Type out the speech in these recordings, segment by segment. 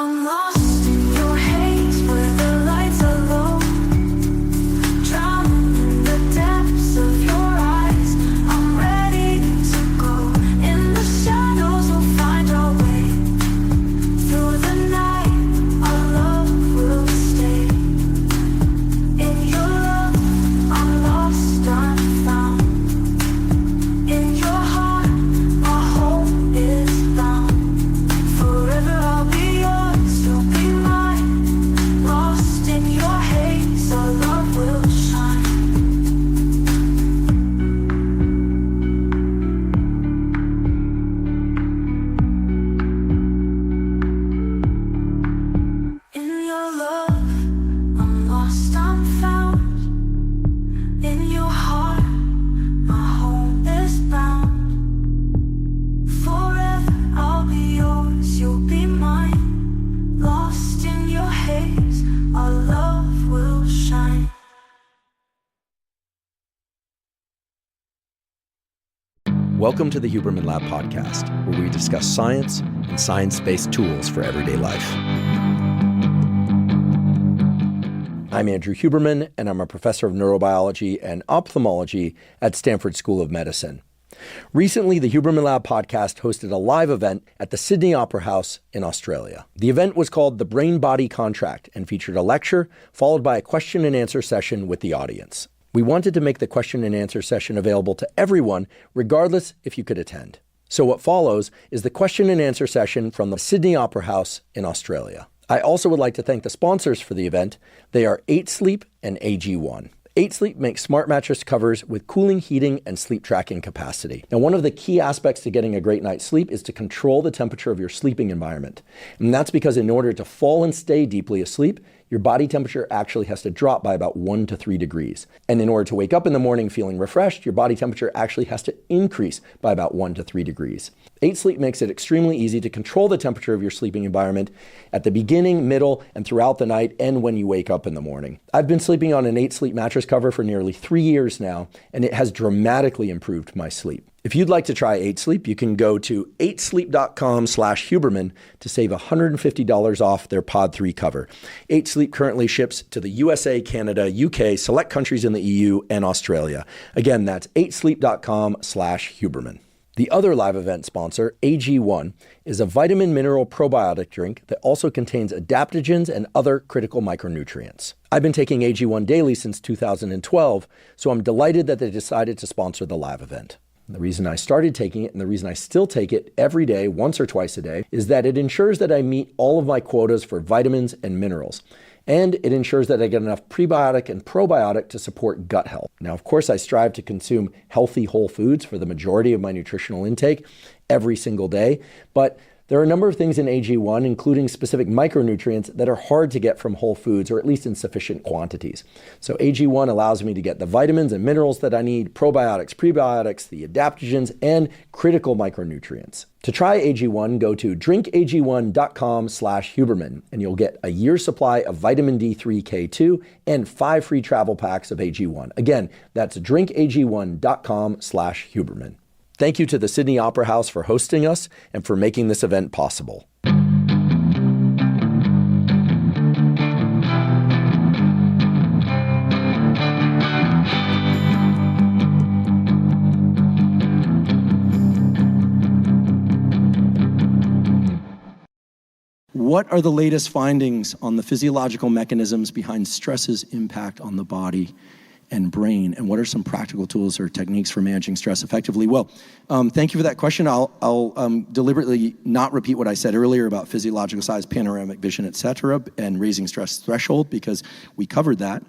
I'm lost in your haze where the lights are low, drowning in the depths of your eyes. I'm ready to go. In the shadows we'll find our way. Through the night our love will stay. In your love I'm lost, I'm found. In your heart my home is bound. Forever I'll be yours, you'll be mine. Lost in your haze, our love will shine. In your love, I'm lost, I'm found. In your heart, my home is bound. Forever I'll be yours, you'll be mine. Lost in your haze, our love will shine. Welcome to the Huberman Lab podcast, where we discuss science and science-based tools for everyday life. I'm Andrew Huberman, and I'm a professor of neurobiology and ophthalmology at Stanford School of Medicine. Recently, the Huberman Lab podcast hosted a live event at the Sydney Opera House in Australia. The event was called The Brain-Body Contract and featured a lecture followed by a question and answer session with the audience. We wanted to make the question and answer session available to everyone, regardless if you could attend. So what follows is the question and answer session from the Sydney Opera House in Australia. I also would like to thank the sponsors for the event. They are 8 Sleep and AG1. 8 Sleep makes smart mattress covers with cooling, heating, and sleep tracking capacity. Now, one of the key aspects to getting a great night's sleep is to control the temperature of your sleeping environment. And that's because in order to fall and stay deeply asleep, your body temperature actually has to drop by about 1 to 3 degrees. And in order to wake up in the morning feeling refreshed, your body temperature actually has to increase by about 1 to 3 degrees. 8 Sleep makes it extremely easy to control the temperature of your sleeping environment at the beginning, middle, and throughout the night, and when you wake up in the morning. I've been sleeping on an 8 Sleep mattress cover for nearly 3 years now, and it has dramatically improved my sleep. If you'd like to try 8 Sleep, you can go to 8sleep.com/Huberman to save $150 off their Pod 3 cover. 8 Sleep currently ships to the USA, Canada, UK, select countries in the EU, and Australia. Again, that's 8sleep.com/Huberman. The other live event sponsor, AG1, is a vitamin mineral probiotic drink that also contains adaptogens and other critical micronutrients. I've been taking AG1 daily since 2012, so I'm delighted that they decided to sponsor the live event. The reason I started taking it and the reason I still take it every day, once or twice a day, is that it ensures that I meet all of my quotas for vitamins and minerals. And it ensures that I get enough prebiotic and probiotic to support gut health. Now, of course, I strive to consume healthy whole foods for the majority of my nutritional intake every single day, but there are a number of things in AG1, including specific micronutrients that are hard to get from whole foods, or at least in sufficient quantities. So AG1 allows me to get the vitamins and minerals that I need, probiotics, prebiotics, the adaptogens, and critical micronutrients. To try AG1, go to drinkag1.com/Huberman, and you'll get a year's supply of vitamin D3 K2 and 5 free travel packs of AG1. Again, that's drinkag1.com/Huberman. Thank you to the Sydney Opera House for hosting us and for making this event possible. What are the latest findings on the physiological mechanisms behind stress's impact on the body and brain, and what are some practical tools or techniques for managing stress effectively? Well, thank you for that question. I'll deliberately not repeat what I said earlier about physiological size, panoramic vision, et cetera, and raising stress threshold, because we covered that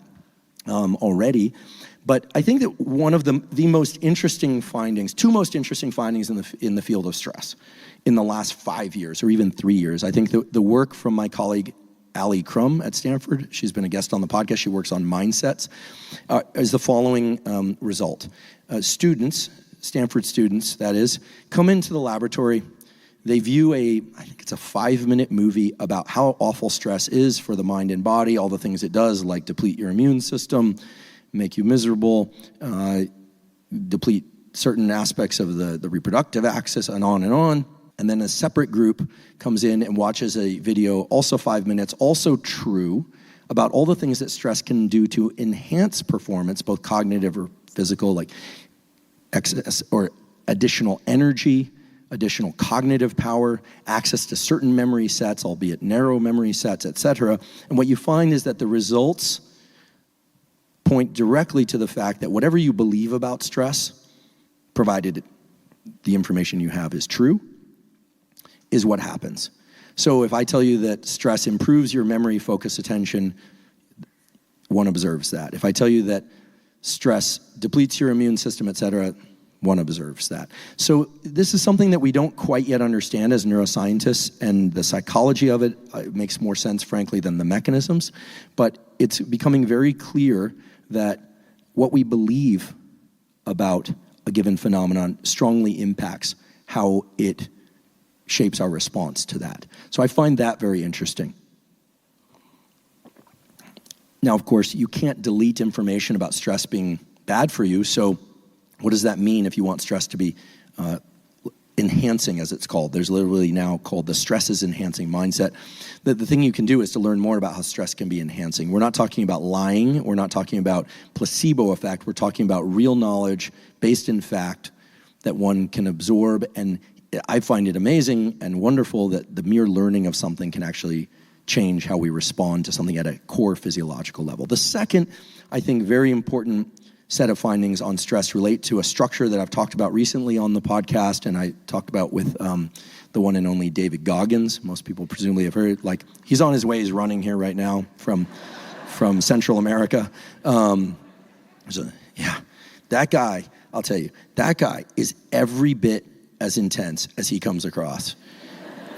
already. But I think that one of the most interesting findings, two most interesting findings in the field of stress in the last 5 years, or even 3 years, I think the work from my colleague Ali Crum at Stanford, she's been a guest on the podcast, she works on mindsets, is the following result. Students, Stanford students, that is, come into the laboratory, they view I think it's a 5-minute movie about how awful stress is for the mind and body, all the things it does, like deplete your immune system, make you miserable, deplete certain aspects of the reproductive axis, and on and on. And then a separate group comes in and watches a video, also 5 minutes, also true, about all the things that stress can do to enhance performance, both cognitive or physical, like excess or additional energy, additional cognitive power, access to certain memory sets, albeit narrow memory sets, etc. And what you find is that the results point directly to the fact that whatever you believe about stress, provided the information you have is true, is what happens. So if I tell you that stress improves your memory, focus, attention, one observes that. If I tell you that stress depletes your immune system, etc., one observes that. So this is something that we don't quite yet understand as neuroscientists, and the psychology of it makes more sense, frankly, than the mechanisms. But it's becoming very clear that what we believe about a given phenomenon strongly impacts how it shapes our response to that. So I find that very interesting. Now, of course, you can't delete information about stress being bad for you, so what does that mean if you want stress to be enhancing, as it's called? There's literally now called the stress is enhancing mindset. The thing you can do is to learn more about how stress can be enhancing. We're not talking about lying. We're not talking about placebo effect. We're talking about real knowledge based in fact that one can absorb. And I find it amazing and wonderful that the mere learning of something can actually change how we respond to something at a core physiological level. The second, I think, very important set of findings on stress relate to a structure that I've talked about recently on the podcast, and I talked about with the one and only David Goggins. Most people presumably have heard, like, he's on his way, he's running here right now from Central America. Yeah, that guy, I'll tell you, that guy is every bit as intense as he comes across.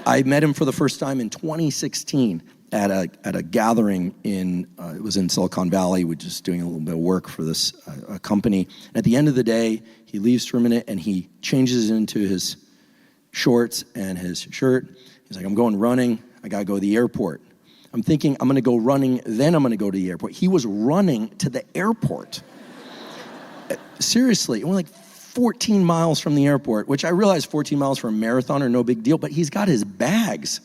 I met him for the first time in 2016 at a gathering it was in Silicon Valley. We're just doing a little bit of work for this company. And at the end of the day, he leaves for a minute and he changes into his shorts and his shirt. He's like, I'm going running. I gotta go to the airport. I'm thinking I'm gonna go running, then I'm gonna go to the airport. He was running to the airport. Seriously, it was like 14 miles from the airport, which I realize 14 miles for a marathon are no big deal, but he's got his bags.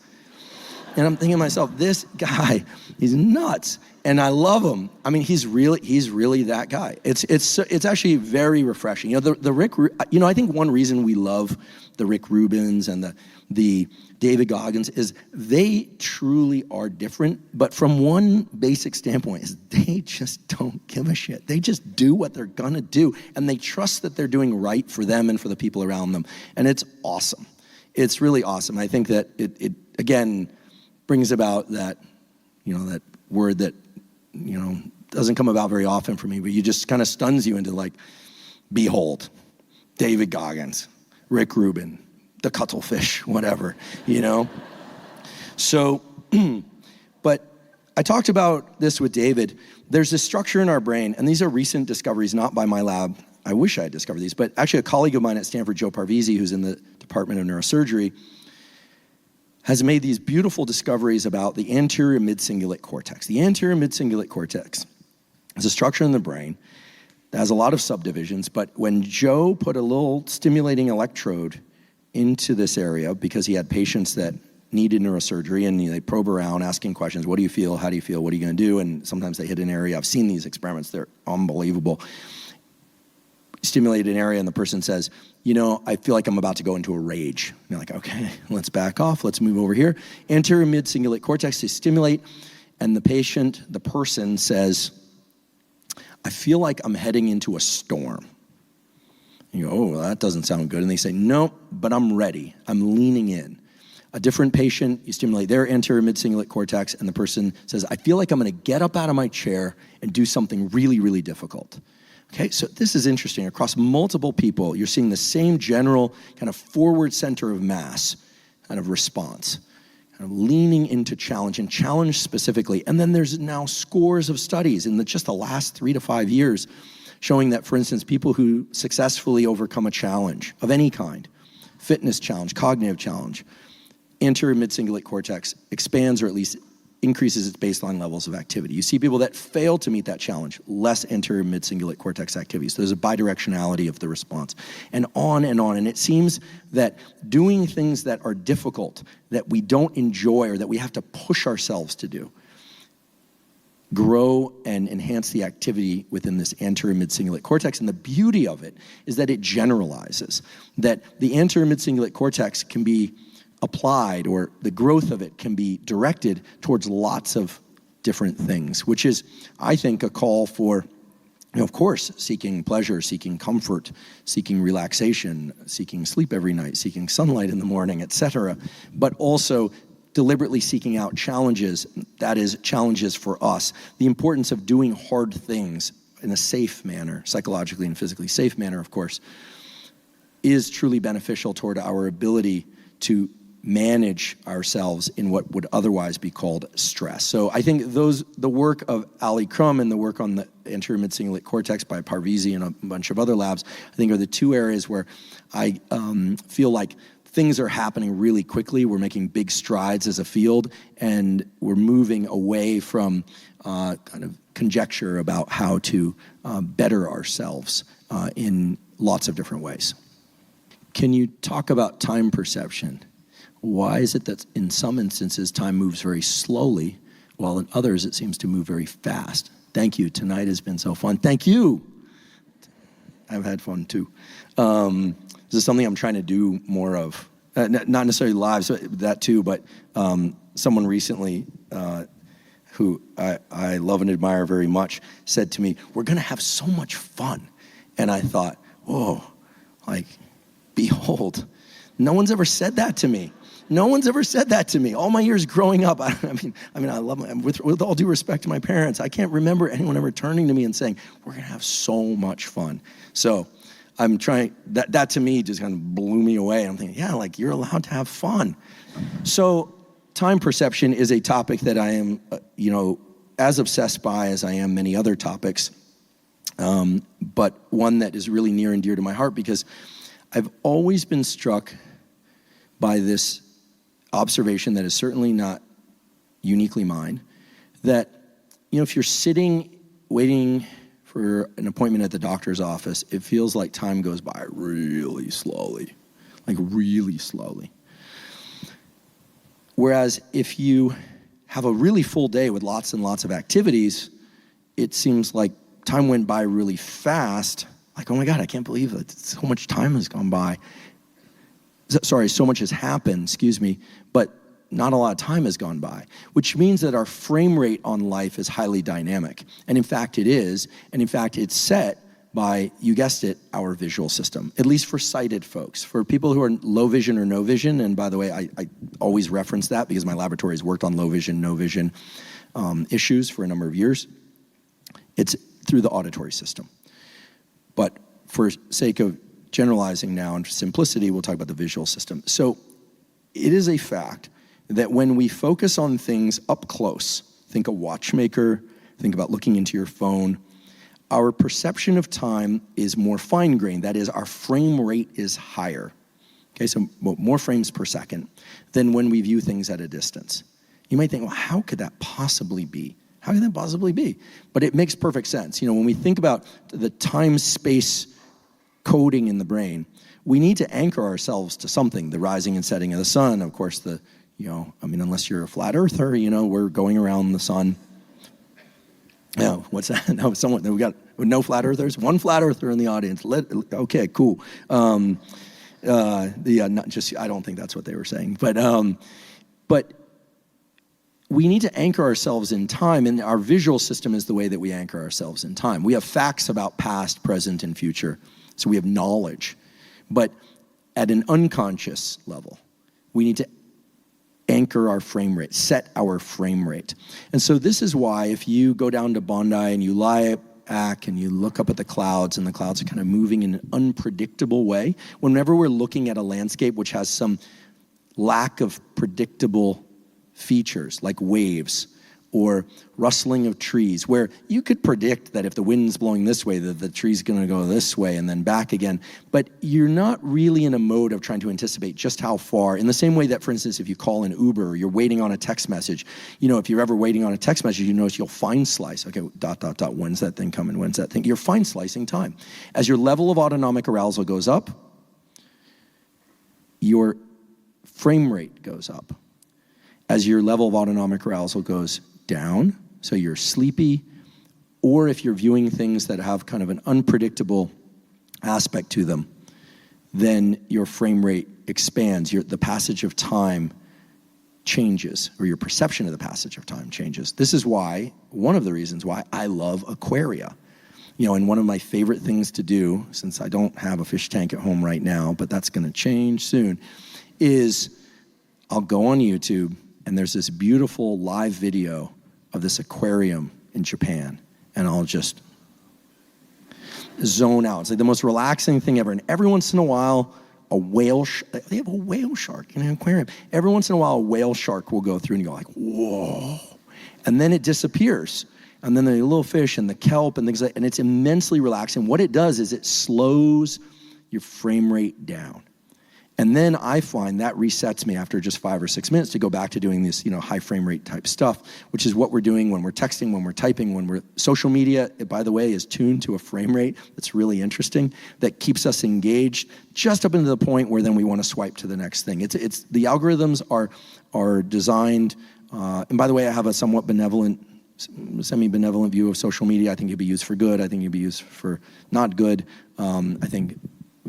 And I'm thinking to myself, this guy, he's nuts. And I love him. I mean, he's really that guy. It's actually very refreshing. You know, the Rick, you know, I think one reason we love the Rick Rubins and the David Goggins is they truly are different, but from one basic standpoint is they just don't give a shit. They just do what they're gonna do, and they trust that they're doing right for them and for the people around them. And it's awesome. It's really awesome. I think that it again, brings about that, you know, that word that, you know, doesn't come about very often for me, but you just kind of stuns you into like, behold, David Goggins, Rick Rubin, the cuttlefish, whatever, you know? So, but I talked about this with David. There's this structure in our brain, and these are recent discoveries, not by my lab. I wish I had discovered these, but actually a colleague of mine at Stanford, Joe Parvizi, who's in the Department of Neurosurgery, has made these beautiful discoveries about the anterior mid-cingulate cortex. The anterior mid-cingulate cortex is a structure in the brain that has a lot of subdivisions, but when Joe put a little stimulating electrode into this area, because he had patients that needed neurosurgery, and they probe around asking questions, what do you feel, how do you feel, what are you gonna do? And sometimes they hit an area. I've seen these experiments, they're unbelievable. Stimulate an area and the person says, you know, I feel like I'm about to go into a rage. And you're like, okay, let's back off. Let's move over here. Anterior mid-cingulate cortex to stimulate, and the person says, I feel like I'm heading into a storm. And you go, oh, well, that doesn't sound good. And they say, no, but I'm ready. I'm leaning in. A different patient, you stimulate their anterior mid-cingulate cortex, and the person says, I feel like I'm gonna get up out of my chair and do something really, really difficult. Okay, so this is interesting. Across multiple people, you're seeing the same general kind of forward center of mass kind of response, kind of leaning into challenge and challenge specifically. And then there's now scores of studies in just the last 3 to 5 years showing that, for instance, people who successfully overcome a challenge of any kind, fitness challenge, cognitive challenge, anterior mid-cingulate cortex expands or at least increases its baseline levels of activity. You see people that fail to meet that challenge, less anterior mid-cingulate cortex activity. So there's a bidirectionality of the response, and on and on. And it seems that doing things that are difficult, that we don't enjoy, or that we have to push ourselves to do, grow and enhance the activity within this anterior mid-cingulate cortex. And the beauty of it is that it generalizes, that the anterior mid-cingulate cortex can be applied, or the growth of it can be directed towards lots of different things, which is, I think, a call for, of course, seeking pleasure, seeking comfort, seeking relaxation, seeking sleep every night, seeking sunlight in the morning, etc., but also deliberately seeking out challenges, that is, challenges for us. The importance of doing hard things in a safe manner, psychologically and physically safe manner, of course, is truly beneficial toward our ability to manage ourselves in what would otherwise be called stress. So I think the work of Ali Crum and the work on the anterior mid-cingulate cortex by Parvizi and a bunch of other labs, I think, are the two areas where I feel like things are happening really quickly. We're making big strides as a field, and we're moving away from kind of conjecture about how to better ourselves in lots of different ways. Can you talk about time perception? Why is it that in some instances time moves very slowly, while in others it seems to move very fast? Thank you. Tonight has been so fun. Thank you. I've had fun too. This is something I'm trying to do more of. Not necessarily live, so that too, but someone recently who I love and admire very much said to me, "We're going to have so much fun." And I thought, whoa, like, behold, no one's ever said that to me. No one's ever said that to me. All my years growing up, I mean, I love with all due respect to my parents, I can't remember anyone ever turning to me and saying, "We're gonna have so much fun." So I'm trying, that to me just kind of blew me away. I'm thinking, yeah, like, you're allowed to have fun. So time perception is a topic that I am, as obsessed by as I am many other topics, but one that is really near and dear to my heart, because I've always been struck by this observation that is certainly not uniquely mine, that, if you're sitting waiting for an appointment at the doctor's office, it feels like time goes by really slowly, like really slowly. Whereas if you have a really full day with lots and lots of activities, it seems like time went by really fast, like, oh my God, I can't believe that so much time has gone by. Sorry, so much has happened, but not a lot of time has gone by, which means that our frame rate on life is highly dynamic. And in fact, it is. And in fact, it's set by, you guessed it, our visual system, at least for sighted folks. For people who are low vision or no vision, and by the way, I always reference that because my laboratory has worked on low vision, no vision issues for a number of years. It's through the auditory system. But for sake of generalizing now and for simplicity, we'll talk about the visual system. So it is a fact that when we focus on things up close, think a watchmaker, think about looking into your phone, our perception of time is more fine-grained. That is, our frame rate is higher. Okay, so more frames per second than when we view things at a distance. You might think, well, how could that possibly be? How can that possibly be? But it makes perfect sense. When we think about the time-space coding in the brain, we need to anchor ourselves to something, the rising and setting of the sun, of course, unless you're a flat earther, we're going around the sun. No, what's that? No, we got no flat earthers? One flat earther in the audience. Okay, cool. I don't think that's what they were saying, but we need to anchor ourselves in time, and our visual system is the way that we anchor ourselves in time. We have facts about past, present, and future, so we have knowledge. But at an unconscious level, we need to anchor our frame rate, set our frame rate. And so this is why if you go down to Bondi and you lie back and you look up at the clouds, and the clouds are kind of moving in an unpredictable way, whenever we're looking at a landscape which has some lack of predictable features like waves or rustling of trees, where you could predict that if the wind's blowing this way, that the tree's gonna go this way and then back again. But you're not really in a mode of trying to anticipate just how far, in the same way that, for instance, if you call an Uber or you're waiting on a text message, if you're ever waiting on a text message, you notice you'll fine slice. Okay, ... when's that thing coming? When's that thing? You're fine slicing time. As your level of autonomic arousal goes up, your frame rate goes up. As your level of autonomic arousal goes down, so you're sleepy, or if you're viewing things that have kind of an unpredictable aspect to them, then your frame rate expands. The passage of time changes, or your perception of the passage of time changes. This is why, one of the reasons why I love aquaria. And one of my favorite things to do, since I don't have a fish tank at home right now, but that's gonna change soon, is I'll go on YouTube, and there's this beautiful live video of this aquarium in Japan, and I'll just zone out. It's like the most relaxing thing ever. And every once in a while, they have a whale shark in an aquarium. Every once in a while, a whale shark will go through, and you go like, whoa. And then it disappears. And then the little fish and the kelp and things like that, and it's immensely relaxing. What it does is it slows your frame rate down. And then I find that resets me after just 5 or 6 minutes to go back to doing this, high frame rate type stuff, which is what we're doing when we're texting, when we're typing, social media, by the way, is tuned to a frame rate that's really interesting, that keeps us engaged just up into the point where then we want to swipe to the next thing. It's the algorithms are designed, and by the way, I have a somewhat semi-benevolent view of social media. I think it'd be used for good. I think it'd be used for not good. I think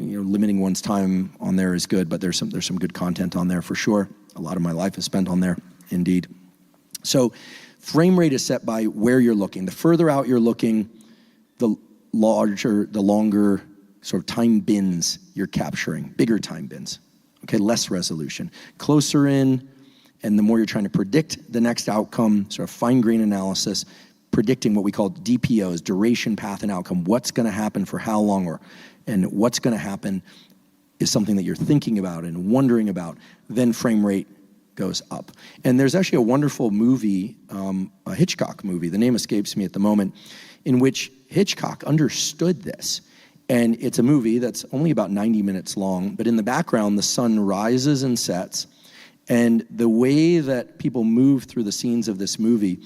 limiting one's time on there is good, but there's some good content on there for sure. A lot of my life is spent on there, indeed. So frame rate is set by where you're looking. The further out you're looking, the longer sort of time bins you're capturing, bigger time bins, okay, less resolution. Closer in, and the more you're trying to predict the next outcome, sort of fine-grained analysis, predicting what we call DPOs, duration, path, and outcome, what's gonna happen for how long, and what's gonna happen is something that you're thinking about and wondering about, then frame rate goes up. And there's actually a wonderful movie, a Hitchcock movie, the name escapes me at the moment, in which Hitchcock understood this. And it's a movie that's only about 90 minutes long, but in the background, the sun rises and sets, and the way that people move through the scenes of this movie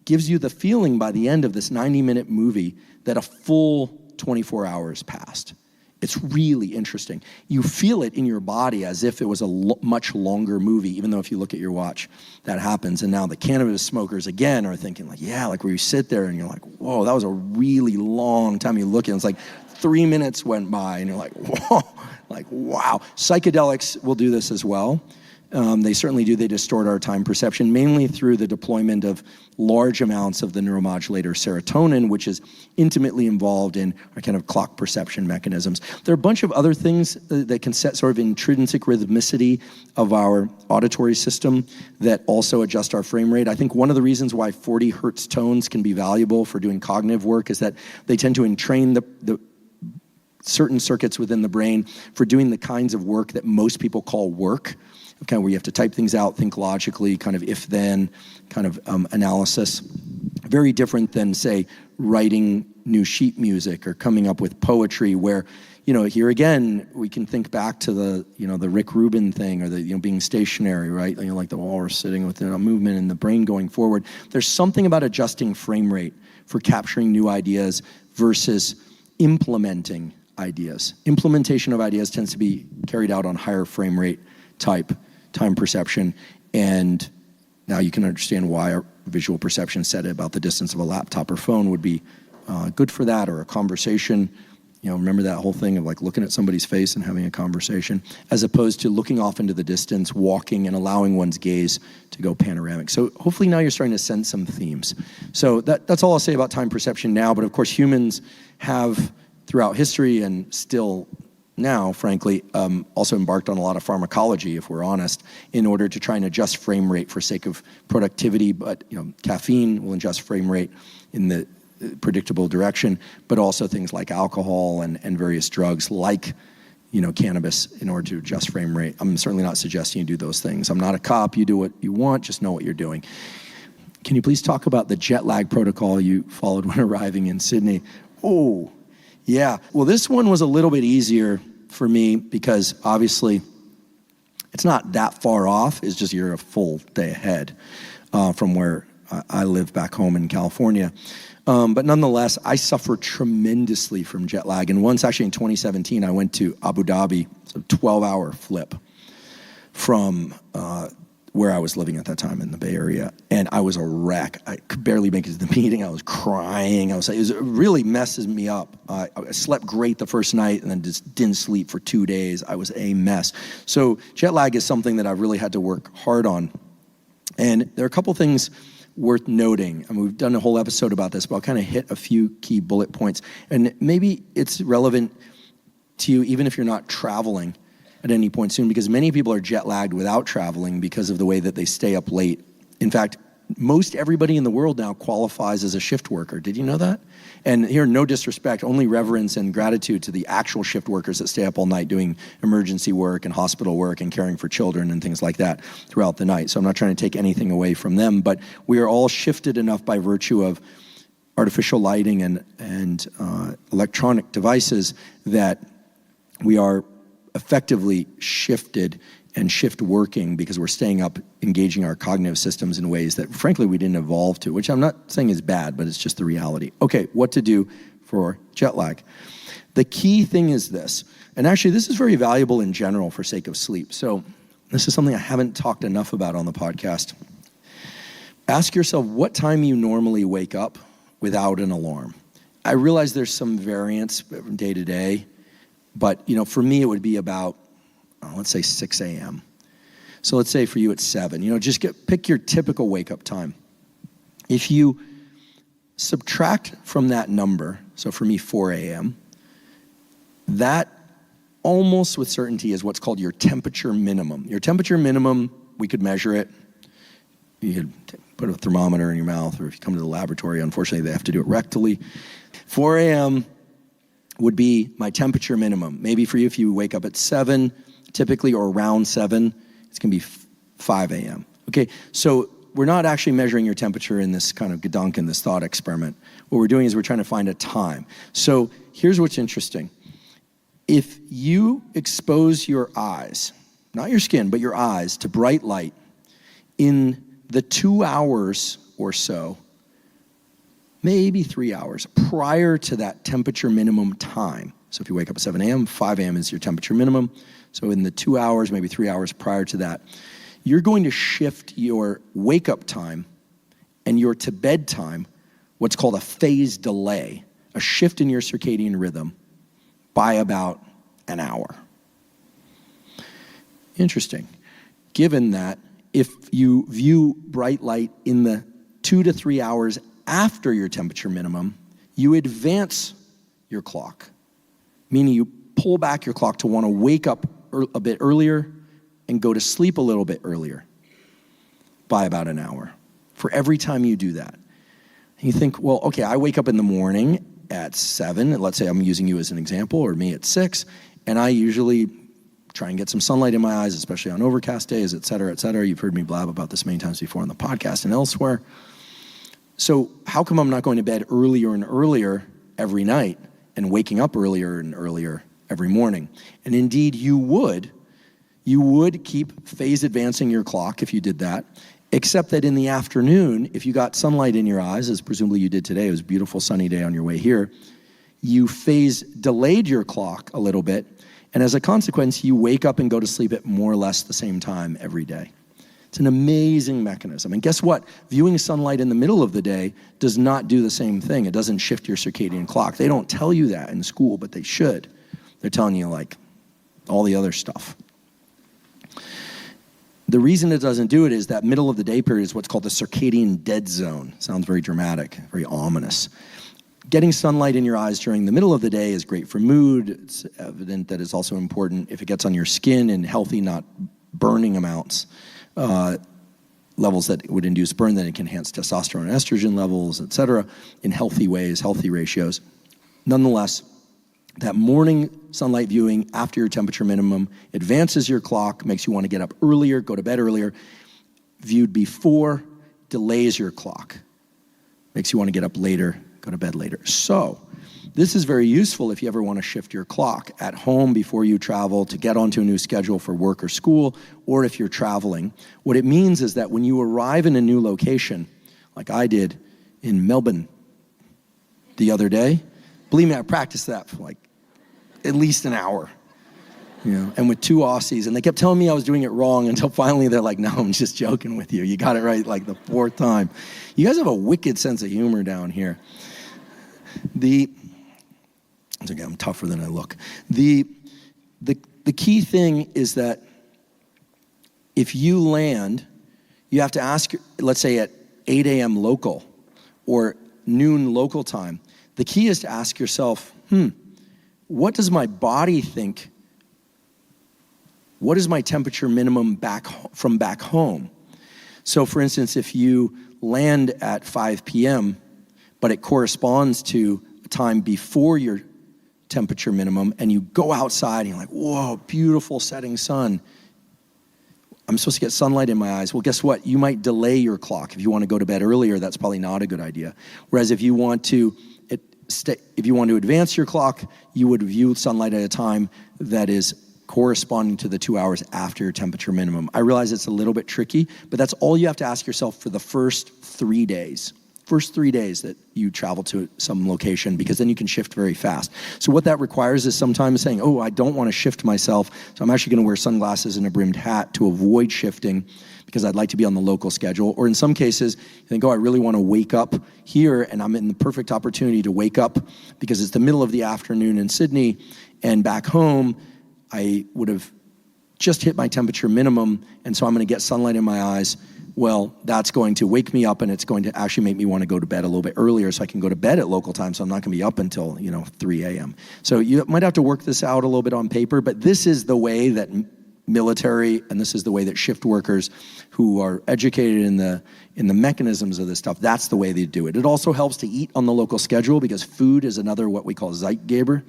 gives you the feeling by the end of this 90-minute movie that a full 24 hours passed. It's really interesting. You feel it in your body as if it was a much longer movie, even though if you look at your watch, that happens. And now the cannabis smokers, again, are thinking like, yeah, like where you sit there and you're like, whoa, that was a really long time. You look at it, it's like 3 minutes went by, and you're like, whoa, like, wow. Psychedelics will do this as well. They certainly do. They distort our time perception, mainly through the deployment of large amounts of the neuromodulator serotonin, which is intimately involved in our kind of clock perception mechanisms. There are a bunch of other things that can set sort of intrinsic rhythmicity of our auditory system that also adjust our frame rate. I think one of the reasons why 40 hertz tones can be valuable for doing cognitive work is that they tend to entrain the certain circuits within the brain for doing the kinds of work that most people call work. Kind of where you have to type things out, think logically, kind of if-then kind of analysis. Very different than, say, writing new sheet music or coming up with poetry where, here again, we can think back to the Rick Rubin thing or the, being stationary, right? Like the walrus sitting with a movement and the brain going forward. There's something about adjusting frame rate for capturing new ideas versus implementing ideas. Implementation of ideas tends to be carried out on higher frame rate type time perception, and now you can understand why our visual perception set about the distance of a laptop or phone would be good for that, or a conversation. Remember that whole thing of like looking at somebody's face and having a conversation, as opposed to looking off into the distance, walking, and allowing one's gaze to go panoramic. So hopefully now you're starting to sense some themes. So that's all I'll say about time perception now, but of course humans have, throughout history and still now, frankly, also embarked on a lot of pharmacology, if we're honest, in order to try and adjust frame rate for sake of productivity. But caffeine will adjust frame rate in the predictable direction, but also things like alcohol and various drugs like cannabis in order to adjust frame rate. I'm certainly not suggesting you do those things. I'm not a cop. You do what you want. Just know what you're doing. can you please talk about the jet lag protocol you followed when arriving in Sydney? Oh, yeah. Well, this one was a little bit easier for me because obviously it's not that far off. It's just you're a full day ahead from where I live back home in California. But nonetheless, I suffered tremendously from jet lag. And once actually in 2017, I went to Abu Dhabi. It's a 12-hour flip from where I was living at that time in the Bay Area. And I was a wreck. I could barely make it to the meeting. I was crying. It really messes me up. I slept great the first night and then just didn't sleep for 2 days. I was a mess. So jet lag is something that I've really had to work hard on. And there are a couple things worth noting. I mean, we've done a whole episode about this, but I'll kind of hit a few key bullet points. And maybe it's relevant to you even if you're not traveling at any point soon, because many people are jet lagged without traveling because of the way that they stay up late. In fact, most everybody in the world now qualifies as a shift worker. Did you know that? And here, no disrespect, only reverence and gratitude to the actual shift workers that stay up all night doing emergency work and hospital work and caring for children and things like that throughout the night. So I'm not trying to take anything away from them, but we are all shifted enough by virtue of artificial lighting and electronic devices that we are effectively shifted and shift working because we're staying up, engaging our cognitive systems in ways that, frankly, we didn't evolve to, which I'm not saying is bad, but it's just the reality. Okay, what to do for jet lag? The key thing is this, and actually this is very valuable in general for sake of sleep. So this is something I haven't talked enough about on the podcast. Ask yourself what time you normally wake up without an alarm. I realize there's some variance from day to day, but for me it would be about, let's say 6 a.m. So let's say for you it's 7. Just pick your typical wake up time. If you subtract from that number, so for me 4 a.m., that almost with certainty is what's called your temperature minimum. Your temperature minimum, we could measure it. You could put a thermometer in your mouth, or if you come to the laboratory, unfortunately they have to do it rectally. 4 a.m. would be my temperature minimum. Maybe for you, if you wake up at 7, typically, or around 7, it's gonna be 5 a.m. Okay, so we're not actually measuring your temperature in this kind of gedunk in this thought experiment. What we're doing is we're trying to find a time. So here's what's interesting. If you expose your eyes, not your skin, but your eyes, to bright light in the 2 hours or so, maybe 3 hours prior to that temperature minimum time. So if you wake up at 7 a.m., 5 a.m. is your temperature minimum. So in the 2 hours, maybe 3 hours prior to that, you're going to shift your wake up time and your to bed time, what's called a phase delay, a shift in your circadian rhythm, by about an hour. Interesting. Given that if you view bright light in the 2 to 3 hours after your temperature minimum, you advance your clock, meaning you pull back your clock to want to wake up a bit earlier and go to sleep a little bit earlier by about an hour for every time you do that. And you think, well, okay, I wake up in the morning at 7, and let's say I'm using you as an example, or me at 6, and I usually try and get some sunlight in my eyes, especially on overcast days, et cetera, et cetera. You've heard me blab about this many times before on the podcast and elsewhere. So how come I'm not going to bed earlier and earlier every night and waking up earlier and earlier every morning? And indeed, you would keep phase advancing your clock if you did that, except that in the afternoon, if you got sunlight in your eyes, as presumably you did today, it was a beautiful sunny day on your way here, you phase delayed your clock a little bit, and as a consequence, you wake up and go to sleep at more or less the same time every day. It's an amazing mechanism. And guess what? Viewing sunlight in the middle of the day does not do the same thing. It doesn't shift your circadian clock. They don't tell you that in school, but they should. They're telling you like all the other stuff. The reason it doesn't do it is that middle of the day period is what's called the circadian dead zone. Sounds very dramatic, very ominous. Getting sunlight in your eyes during the middle of the day is great for mood. It's evident that it's also important if it gets on your skin in healthy, not burning amounts, levels that would induce burn, then it can enhance testosterone and estrogen levels, et cetera, in healthy ways, healthy ratios. Nonetheless, that morning sunlight viewing after your temperature minimum advances your clock, makes you want to get up earlier, go to bed earlier. Viewed before delays your clock. Makes you want to get up later, go to bed later. So this is very useful if you ever want to shift your clock at home before you travel to get onto a new schedule for work or school, or if you're traveling. What it means is that when you arrive in a new location, like I did in Melbourne the other day, believe me, I practiced that for like at least an hour. And with 2 Aussies, and they kept telling me I was doing it wrong until finally they're like, no, I'm just joking with you. You got it right like the 4th time. You guys have a wicked sense of humor down here. It's okay, I'm tougher than I look. The key thing is that if you land, you have to ask, let's say at 8 a.m. local or noon local time, the key is to ask yourself, what does my body think? What is my temperature minimum from back home? So for instance, if you land at 5 p.m., but it corresponds to a time before your temperature minimum, and you go outside and you're like, whoa, beautiful setting sun. I'm supposed to get sunlight in my eyes. Well, guess what? You might delay your clock. If you want to go to bed earlier, that's probably not a good idea. Whereas if you want to advance your clock, you would view sunlight at a time that is corresponding to the 2 hours after your temperature minimum. I realize it's a little bit tricky, but that's all you have to ask yourself for the first 3 days. First 3 days that you travel to some location, because then you can shift very fast. So what that requires is sometimes saying, oh, I don't want to shift myself, so I'm actually going to wear sunglasses and a brimmed hat to avoid shifting because I'd like to be on the local schedule. Or in some cases, you think, oh, I really want to wake up here, and I'm in the perfect opportunity to wake up because it's the middle of the afternoon in Sydney, and back home, I would have just hit my temperature minimum, and so I'm going to get sunlight in my eyes. Well, that's going to wake me up, and it's going to actually make me want to go to bed a little bit earlier so I can go to bed at local time, so I'm not going to be up until 3 a.m. So you might have to work this out a little bit on paper, but this is the way that military, and this is the way that shift workers who are educated in the mechanisms of this stuff, that's the way they do it. It also helps to eat on the local schedule, because food is another what we call Zeitgeber,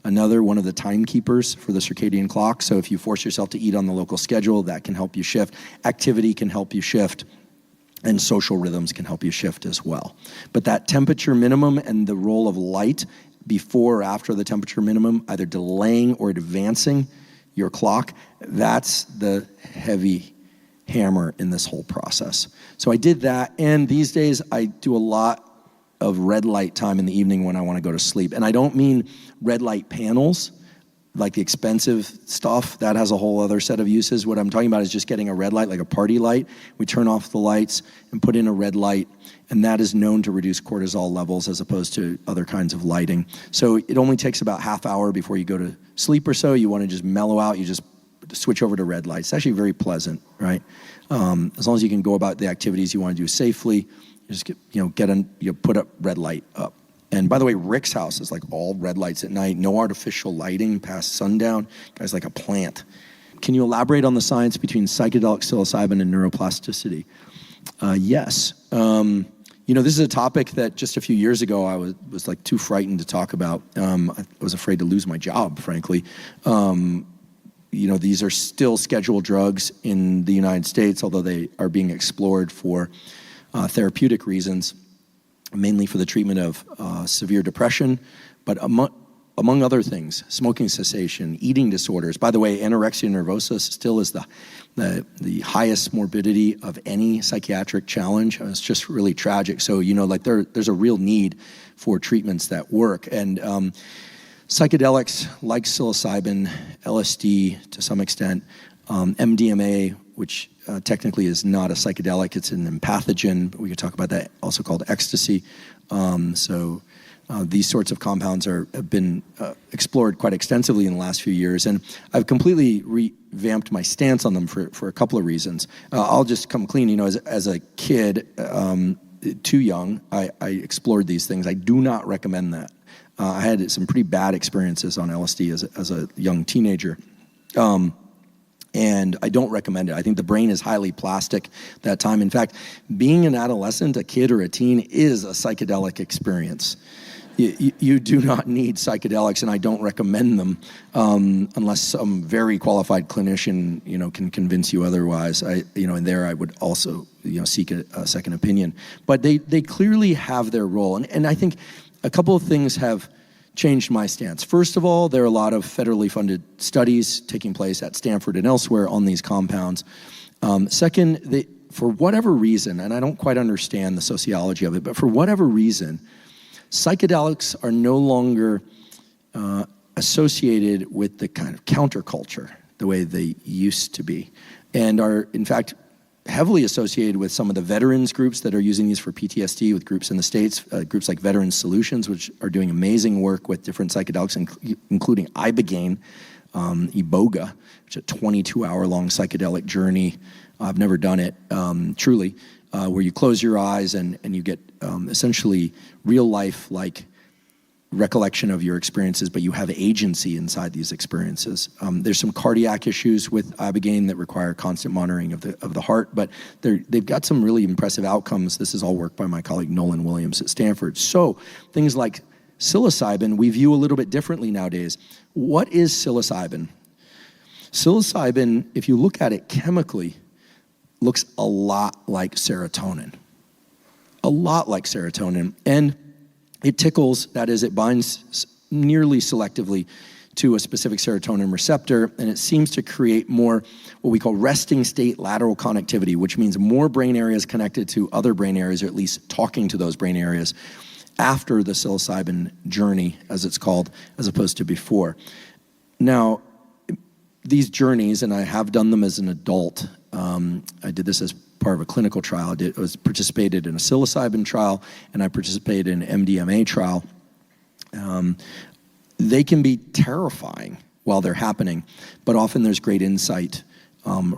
another one of the timekeepers for the circadian clock. So if you force yourself to eat on the local schedule, that can help you shift. Activity can help you shift, and social rhythms can help you shift as well. But that temperature minimum and the role of light before or after the temperature minimum, either delaying or advancing your clock, that's the heavy hammer in this whole process. So I did that, and these days I do a lot of red light time in the evening when I want to go to sleep. And I don't mean red light panels, like the expensive stuff. That has a whole other set of uses. What I'm talking about is just getting a red light, like a party light. We turn off the lights and put in a red light, and that is known to reduce cortisol levels as opposed to other kinds of lighting. So it only takes about half hour before you go to sleep or so. You want to just mellow out, you just switch over to red lights. It's actually very pleasant, right? As long as you can go about the activities you want to do safely, just put a red light up. And by the way, Rick's house is like all red lights at night, no artificial lighting past sundown. Guy's like a plant. Can you elaborate on the science between psychedelic psilocybin and neuroplasticity? Yes. This is a topic that just a few years ago I was like too frightened to talk about. I was afraid to lose my job, frankly. These are still scheduled drugs in the United States, although they are being explored for therapeutic reasons, mainly for the treatment of severe depression, but among other things, smoking cessation, eating disorders. By the way, anorexia nervosa still is the highest morbidity of any psychiatric challenge. It's just really tragic. So, there's a real need for treatments that work. And psychedelics like psilocybin, LSD to some extent, MDMA, which technically is not a psychedelic, it's an empathogen. We could talk about that, also called ecstasy. These sorts of compounds have been explored quite extensively in the last few years, and I've completely revamped my stance on them for a couple of reasons. I'll just come clean. As a kid, too young, I explored these things. I do not recommend that. I had some pretty bad experiences on LSD as a young teenager. And I don't recommend it. I think the brain is highly plastic that time. In fact, being an adolescent, a kid or a teen is a psychedelic experience. You do not need psychedelics, and I don't recommend them unless some very qualified clinician, can convince you otherwise. And there I would also, seek a second opinion. But they clearly have their role, and I think a couple of things have changed my stance. First of all, there are a lot of federally funded studies taking place at Stanford and elsewhere on these compounds. Second, for whatever reason, and I don't quite understand the sociology of it, but for whatever reason, psychedelics are no longer associated with the kind of counterculture the way they used to be, and are, in fact, heavily associated with some of the veterans groups that are using these for PTSD, with groups in the States, groups like Veterans Solutions, which are doing amazing work with different psychedelics, including ibogaine, iboga, which is a 22-hour-long psychedelic journey. I've never done it, truly, where you close your eyes and you get essentially real-life like recollection of your experiences, but you have agency inside these experiences. There's some cardiac issues with ibogaine that require constant monitoring of the heart, but they've got some really impressive outcomes. This is all work by my colleague Nolan Williams at Stanford. So things like psilocybin we view a little bit differently nowadays. What is psilocybin? Psilocybin, if you look at it chemically, looks a lot like serotonin. A lot like serotonin. And it tickles, that is, it binds nearly selectively to a specific serotonin receptor, and it seems to create more what we call resting state lateral connectivity, which means more brain areas connected to other brain areas, or at least talking to those brain areas after the psilocybin journey, as it's called, as opposed to before. Now, these journeys, and I have done them as an adult, I did this as part of a clinical trial. I participated in a psilocybin trial, and I participated in an MDMA trial. They can be terrifying while they're happening, but often there's great insight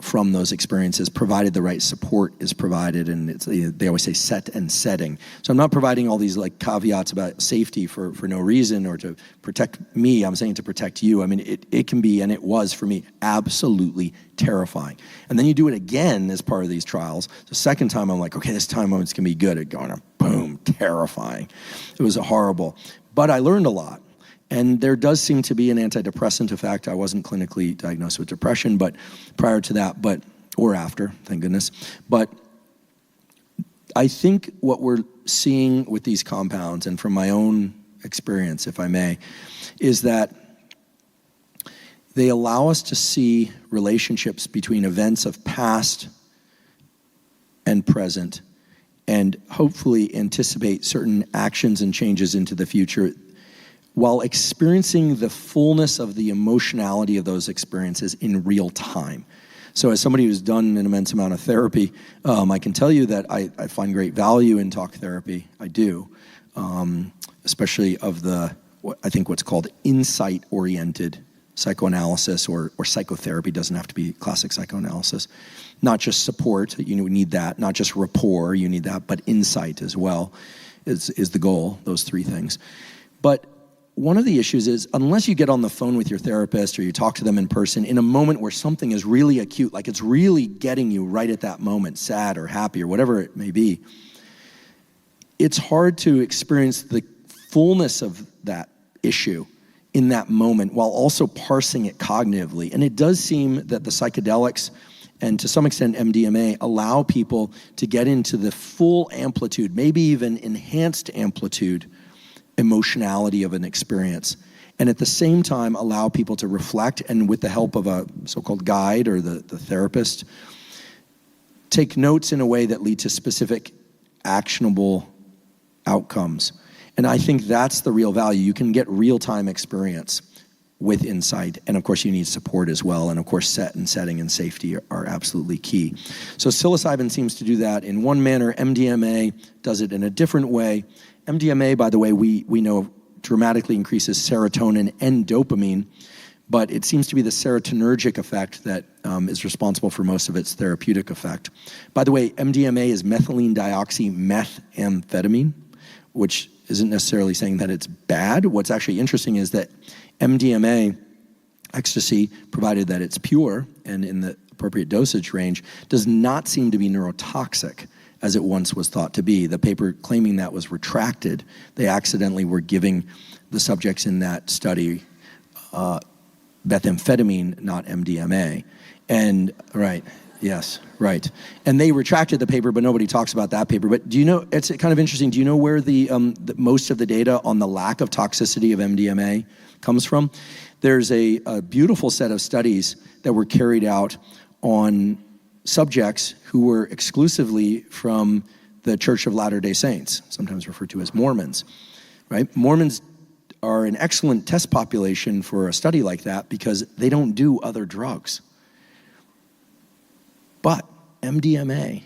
from those experiences, provided the right support is provided, and they always say set and setting. So I'm not providing all these like caveats about safety for no reason or to protect me. I'm saying to protect you. I mean, it can be, and it was for me, absolutely terrifying. And then you do it again as part of these trials. The second time I'm like, okay, this time it's gonna be good. It going, boom, terrifying. It was horrible, but I learned a lot. And there does seem to be an antidepressant effect. I wasn't clinically diagnosed with depression, but prior to that, or after, thank goodness. But I think what we're seeing with these compounds, and from my own experience, if I may, is that they allow us to see relationships between events of past and present, and hopefully anticipate certain actions and changes into the future, while experiencing the fullness of the emotionality of those experiences in real time. So as somebody who's done an immense amount of therapy, I can tell you that I find great value in talk therapy. I do, especially of I think what's called insight-oriented psychoanalysis or psychotherapy. Doesn't have to be classic psychoanalysis. Not just support, you need that, not just rapport, you need that, but insight as well is the goal, those three things. But one of the issues is, unless you get on the phone with your therapist or you talk to them in person in a moment where something is really acute, like it's really getting you right at that moment, sad or happy or whatever it may be, it's hard to experience the fullness of that issue in that moment while also parsing it cognitively. And it does seem that the psychedelics, and to some extent MDMA, allow people to get into the full amplitude, maybe even enhanced amplitude, emotionality of an experience, and at the same time allow people to reflect, and with the help of a so-called guide or the therapist, take notes in a way that lead to specific actionable outcomes. And I think that's the real value. You can get real-time experience with insight, and of course you need support as well, and of course set and setting and safety are absolutely key. So psilocybin seems to do that in one manner. MDMA does it in a different way. MDMA, by the way, we know dramatically increases serotonin and dopamine, but it seems to be the serotonergic effect that is responsible for most of its therapeutic effect. By the way, MDMA is methylene dioxymethamphetamine, which isn't necessarily saying that it's bad. What's actually interesting is that MDMA, ecstasy, provided that it's pure and in the appropriate dosage range, does not seem to be neurotoxic as it once was thought to be. The paper claiming that was retracted. They accidentally were giving the subjects in that study methamphetamine, not MDMA. And, right, yes, right. And they retracted the paper, but nobody talks about that paper. But do you know, it's kind of interesting, do you know where the most of the data on the lack of toxicity of MDMA comes from? There's a beautiful set of studies that were carried out on subjects who were exclusively from the Church of Latter-day Saints, sometimes referred to as Mormons, right? Mormons are an excellent test population for a study like that because they don't do other drugs. But MDMA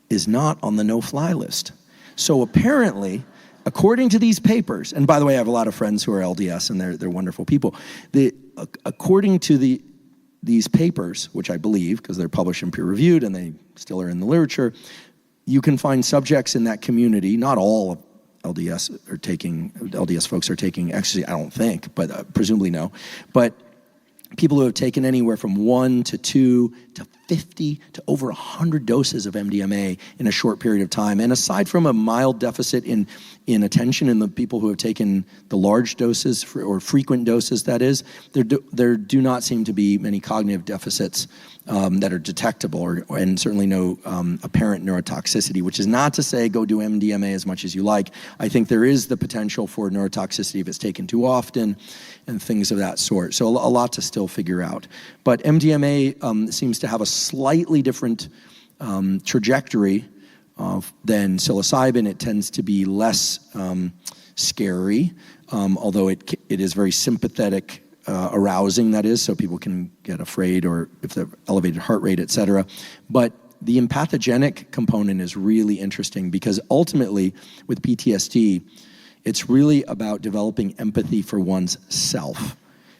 is not on the no-fly list. So apparently, according to these papers, and by the way, I have a lot of friends who are LDS and they're wonderful people. According to these papers, which I believe, because they're published and peer-reviewed and they still are in the literature, you can find subjects in that community, not all LDS folks are taking ecstasy, I don't think, but presumably no. But people who have taken anywhere from 1 to 2 to 50 to over 100 doses of MDMA in a short period of time. And aside from a mild deficit in attention in the people who have taken the large doses or frequent doses, that is, there do not seem to be many cognitive deficits that are detectable, and certainly no apparent neurotoxicity, which is not to say go do MDMA as much as you like. I think there is the potential for neurotoxicity if it's taken too often and things of that sort. So a lot to still figure out. But MDMA seems to have a slightly different trajectory than psilocybin. It tends to be less scary, although it is very sympathetic, arousing, that is, so people can get afraid or if they're elevated heart rate, et cetera. But the empathogenic component is really interesting because ultimately with PTSD, it's really about developing empathy for one's self.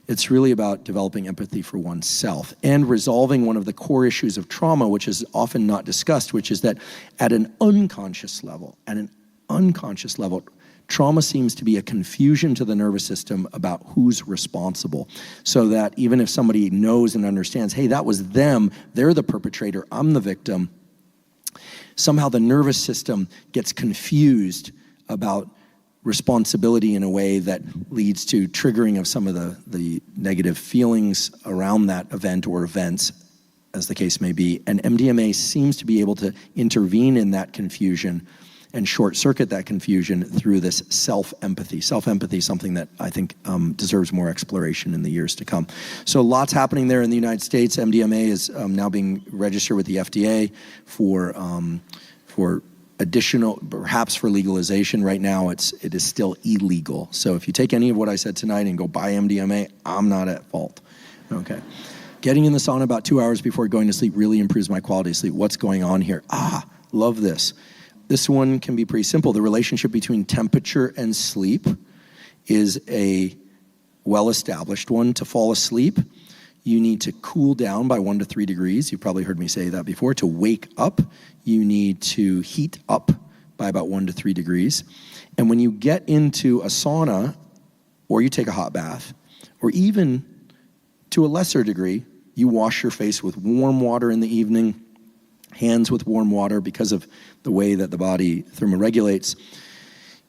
It's really about developing empathy for oneself and resolving one of the core issues of trauma, which is often not discussed, which is that at an unconscious level, trauma seems to be a confusion to the nervous system about who's responsible. So that even if somebody knows and understands, hey, that was them, they're the perpetrator, I'm the victim, somehow the nervous system gets confused about responsibility in a way that leads to triggering of some of the negative feelings around that event or events, as the case may be. And MDMA seems to be able to intervene in that confusion and short-circuit that confusion through this self-empathy. Self-empathy is something that I think deserves more exploration in the years to come. So lots happening there in the United States. MDMA is now being registered with the FDA for additional, perhaps for legalization. Right now, it is still illegal. So if you take any of what I said tonight and go buy MDMA, I'm not at fault. Okay. Getting in the sauna about 2 hours before going to sleep really improves my quality of sleep. What's going on here? Love this. This one can be pretty simple. The relationship between temperature and sleep is a well-established one. To fall asleep, you need to cool down by 1 to 3 degrees. You've probably heard me say that before. To wake up, you need to heat up by about 1 to 3 degrees. And when you get into a sauna, or you take a hot bath, or even to a lesser degree, you wash your face with warm water in the evening, hands with warm water because of the way that the body thermoregulates,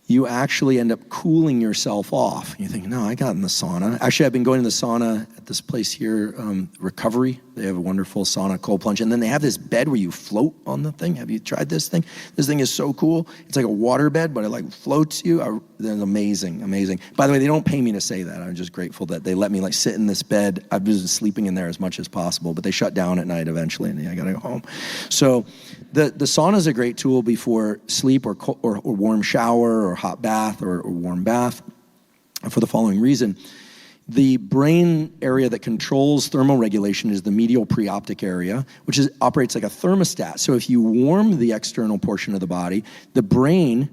you actually end up cooling yourself off. You think, no, I got in the sauna. Actually, I've been going to the sauna at this place here, Recovery. They have a wonderful sauna, cold plunge. And then they have this bed where you float on the thing. Have you tried this thing? This thing is so cool. It's like a water bed, but it like floats you. They're amazing, amazing. By the way, they don't pay me to say that. I'm just grateful that they let me like sit in this bed. I've been sleeping in there as much as possible, but they shut down at night eventually, and I gotta go home. So the sauna is a great tool before sleep or warm shower or hot bath or warm bath for the following reason. The brain area that controls thermoregulation is the medial preoptic area, which operates like a thermostat. So if you warm the external portion of the body, the brain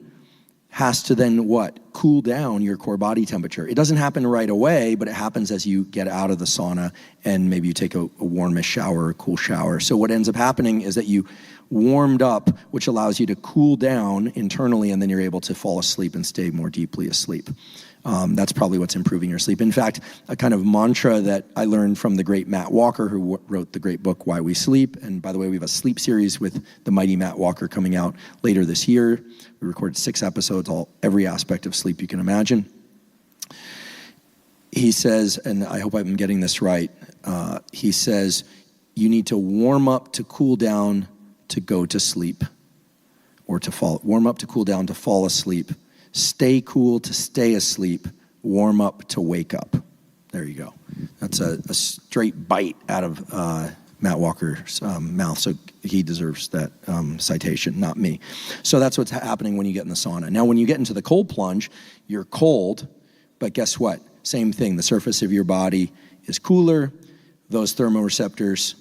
has to then what? Cool down your core body temperature. It doesn't happen right away, but it happens as you get out of the sauna and maybe you take a warmish shower or a cool shower. So what ends up happening is that you warmed up, which allows you to cool down internally, and then you're able to fall asleep and stay more deeply asleep. That's probably what's improving your sleep. In fact, a kind of mantra that I learned from the great Matt Walker, who wrote the great book, Why We Sleep. And by the way, we have a sleep series with the mighty Matt Walker coming out later this year. We recorded 6 episodes, every aspect of sleep you can imagine. He says, and I hope I'm getting this right, he says, you need to warm up to cool down to go to sleep, or warm up to cool down to fall asleep. Stay cool to stay asleep, warm up to wake up. There you go. That's a straight bite out of Matt Walker's mouth, so he deserves that citation, not me. So that's what's happening when you get in the sauna. Now, when you get into the cold plunge, you're cold, but guess what? Same thing. The surface of your body is cooler. Those thermoreceptors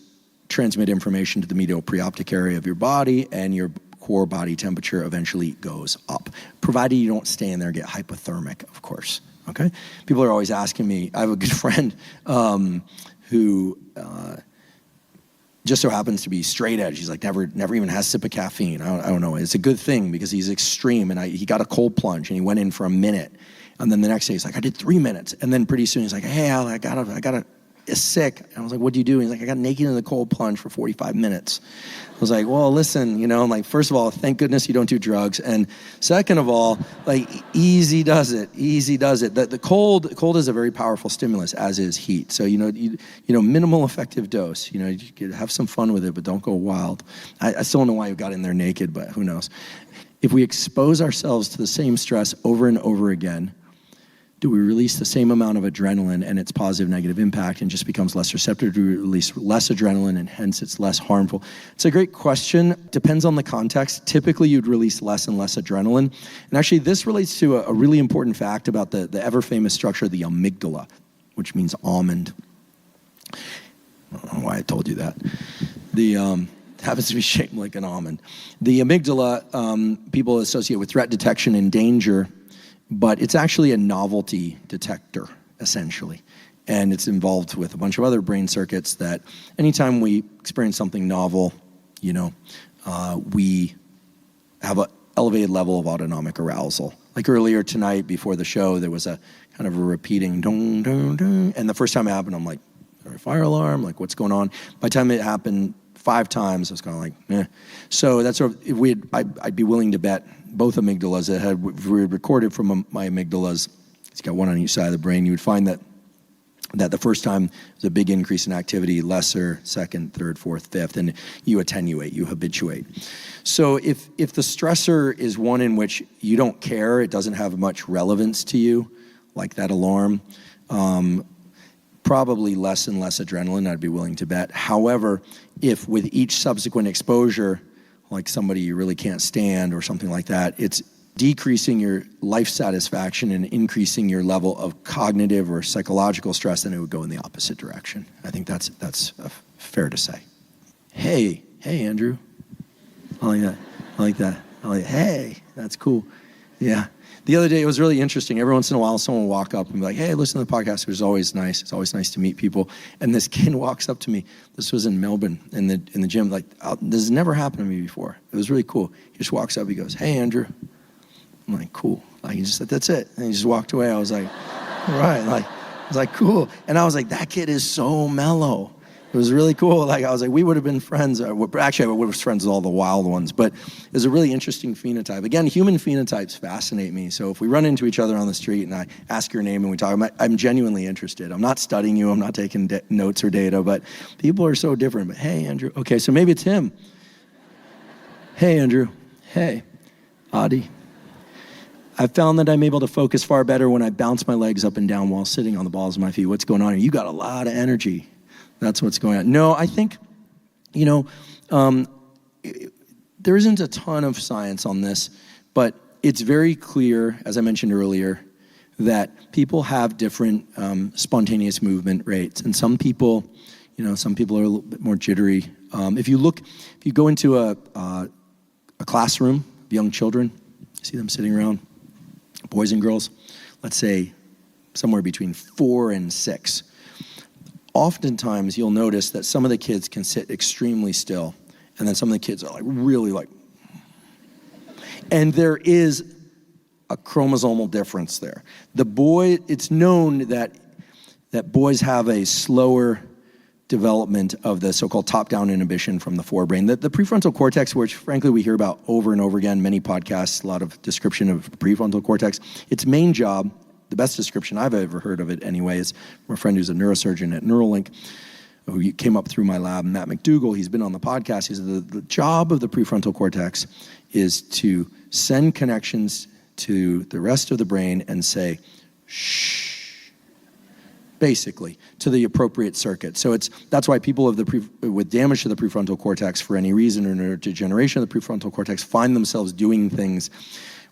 transmit information to the medial preoptic area of your body, and your core body temperature eventually goes up, provided you don't stay in there and get hypothermic, of course, okay? People are always asking me, I have a good friend who just so happens to be straight edge. He's like, never even has a sip of caffeine. I don't know. It's a good thing because he's extreme, and he got a cold plunge, and he went in for a minute, and then the next day he's like, I did 3 minutes, and then pretty soon he's like, hey, Al, I gotta is sick. And I was like, what'd you do? He's like, I got naked in the cold plunge for 45 minutes. I was like, well, listen, I'm like, first of all, thank goodness you don't do drugs. And second of all, like, easy does it. The cold is a very powerful stimulus, as is heat. So, minimal effective dose. You could have some fun with it, but don't go wild. I still don't know why you got in there naked, but who knows. If we expose ourselves to the same stress over and over again, do we release the same amount of adrenaline and its positive negative impact and just becomes less receptive? Do we release less adrenaline and hence it's less harmful? It's a great question. Depends on the context. Typically, you'd release less and less adrenaline. And actually, this relates to a really important fact about the ever-famous structure of the amygdala, which means almond. I don't know why I told you that. It happens to be shaped like an almond. The amygdala, people associate with threat detection and danger, but it's actually a novelty detector, essentially. And it's involved with a bunch of other brain circuits that anytime we experience something novel, we have an elevated level of autonomic arousal. Like earlier tonight before the show, there was a kind of a repeating dong, dong, dong. And the first time it happened, I'm like, is there a fire alarm? Like, what's going on? By the time it happened 5 times, I was kind of like, eh. So that's sort of, I'd be willing to bet both amygdalas if we had recorded from my amygdalas, it's got one on each side of the brain, you would find that the first time there's a big increase in activity, lesser, second, third, fourth, fifth, and you attenuate, you habituate. So if the stressor is one in which you don't care, it doesn't have much relevance to you, like that alarm, probably less and less adrenaline, I'd be willing to bet. However, if with each subsequent exposure, like somebody you really can't stand or something like that, it's decreasing your life satisfaction and increasing your level of cognitive or psychological stress, then it would go in the opposite direction. I think that's fair to say. Hey, Andrew. I like that. Hey, that's cool. Yeah. The other day, it was really interesting. Every once in a while, someone will walk up and be like, hey, listen to the podcast, which is always nice. It's always nice to meet people. And this kid walks up to me. This was in Melbourne, in the gym. Like, this has never happened to me before. It was really cool. He just walks up, he goes, hey, Andrew. I'm like, cool. Like, he just said, that's it. And he just walked away. I was like, all right. Like, I was like, cool. And I was like, that kid is so mellow. It was really cool. Like, I was like, we would have been friends. Actually, I would have been friends with all the wild ones. But it was a really interesting phenotype. Again, human phenotypes fascinate me. So if we run into each other on the street and I ask your name and we talk, I'm genuinely interested. I'm not studying you. I'm not taking notes or data. But people are so different. But hey, Andrew. Okay, so maybe it's him. Hey, Andrew. Hey, Adi. I've found that I'm able to focus far better when I bounce my legs up and down while sitting on the balls of my feet. What's going on here? You got a lot of energy. That's what's going on. No, I think, there isn't a ton of science on this, but it's very clear, as I mentioned earlier, that people have different spontaneous movement rates. And some people are a little bit more jittery. If you go into a classroom of young children, see them sitting around, boys and girls, let's say somewhere between 4 and 6. Oftentimes, you'll notice that some of the kids can sit extremely still, And then some of the kids are like really like, and there is a chromosomal difference there. It's known that boys have a slower development of the so-called top-down inhibition from the forebrain. The prefrontal cortex, which frankly we hear about over and over again, many podcasts, a lot of description of prefrontal cortex, its main job, the best description I've ever heard of it anyway, is from a friend who's a neurosurgeon at Neuralink, who came up through my lab, Matt McDougall. He's been on the podcast. He said the job of the prefrontal cortex is to send connections to the rest of the brain and say, shh, basically, to the appropriate circuit. So that's why people with damage to the prefrontal cortex for any reason or neurodegeneration of the prefrontal cortex find themselves doing things,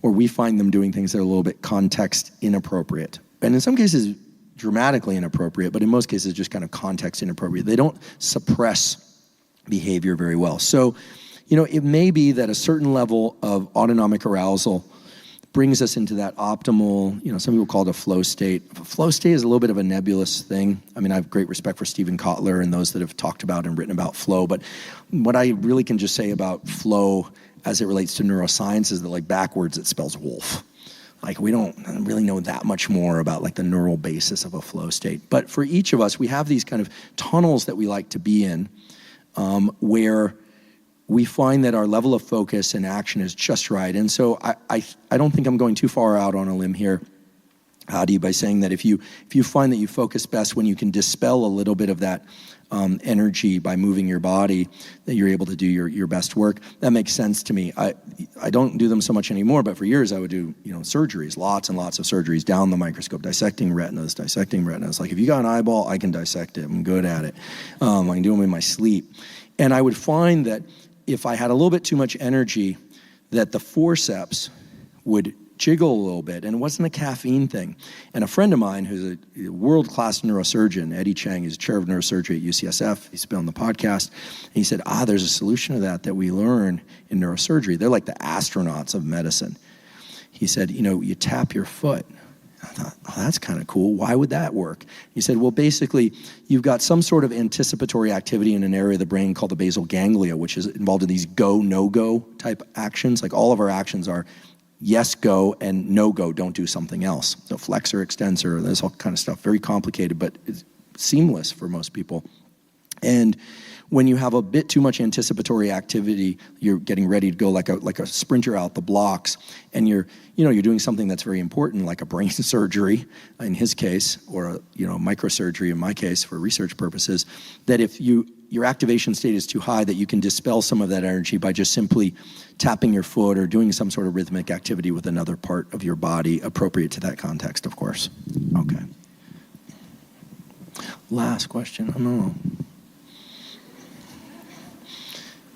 or we find them doing things that are a little bit context inappropriate. And in some cases, dramatically inappropriate, but in most cases, just kind of context inappropriate. They don't suppress behavior very well. So, it may be that a certain level of autonomic arousal brings us into that optimal, some people call it a flow state. A flow state is a little bit of a nebulous thing. I mean, I have great respect for Stephen Kotler and those that have talked about and written about flow, but what I really can just say about flow as it relates to neuroscience is that like backwards it spells wolf. Like we don't really know that much more about like the neural basis of a flow state. But for each of us, we have these kind of tunnels that we like to be in where we find that our level of focus and action is just right. And so I don't think I'm going too far out on a limb here, Hadi, by saying that if you find that you focus best when you can dispel a little bit of that energy by moving your body, that you're able to do your best work. That makes sense to me. I don't do them so much anymore, but for years I would do surgeries, lots and lots of surgeries, down the microscope, dissecting retinas. Like if you got an eyeball, I can dissect it. I'm good at it. I can do them in my sleep. And I would find that if I had a little bit too much energy, that the forceps would jiggle a little bit, and it wasn't a caffeine thing. And a friend of mine who's a world-class neurosurgeon, Eddie Chang, is chair of neurosurgery at UCSF. He's been on the podcast. And he said, there's a solution to that we learn in neurosurgery. They're like the astronauts of medicine. He said, you tap your foot. I thought, that's kind of cool. Why would that work? He said, well, basically, you've got some sort of anticipatory activity in an area of the brain called the basal ganglia, which is involved in these go, no-go type actions. Like all of our actions are yes, go, and no go, don't do something else. So flexor, extensor, there's all kind of stuff, very complicated, but it's seamless for most people. And when you have a bit too much anticipatory activity, you're getting ready to go like a sprinter out the blocks, and you're doing something that's very important, like a brain surgery in his case, or microsurgery in my case for research purposes, that if your activation state is too high, that you can dispel some of that energy by just simply tapping your foot or doing some sort of rhythmic activity with another part of your body appropriate to that context, of course. Okay. Last question. I don't know.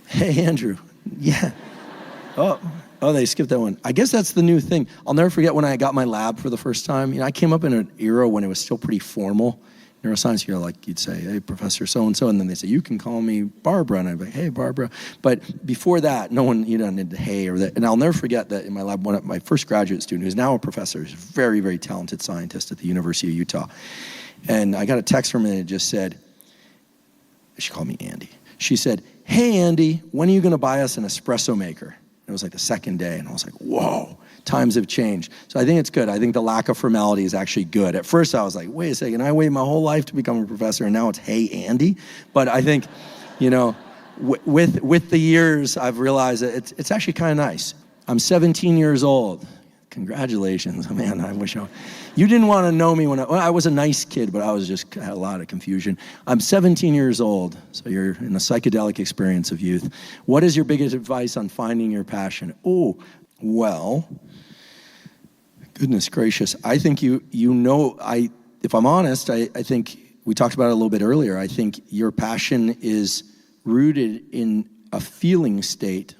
Hey, Andrew. Yeah. Oh, they skipped that one. I guess that's the new thing. I'll never forget when I got my lab for the first time. I came up in an era when it was still pretty formal. Neuroscience, you'd say, hey, Professor so-and-so, and then they say, you can call me Barbara, and I'd be like, hey, Barbara. But before that, no one, did hey or that. And I'll never forget that in my lab, my first graduate student, who's now a professor, is a very, very talented scientist at the University of Utah. And I got a text from her, and it just said, she called me Andy. She said, hey, Andy, when are you going to buy us an espresso maker? It was like the second day, and I was like, whoa, times have changed. So I think it's good. I think the lack of formality is actually good. At first, I was like, wait a second, I waited my whole life to become a professor, and now it's, hey, Andy? But I think, with the years, I've realized that it's actually kind of nice. I'm 17 years old. Congratulations. Man, I wish you didn't want to know me when I was a nice kid, but I had a lot of confusion. I'm 17 years old, so you're in the psychedelic experience of youth. What is your biggest advice on finding your passion? Oh, well, goodness gracious. I think if I'm honest, I think we talked about it a little bit earlier. I think your passion is rooted in a feeling state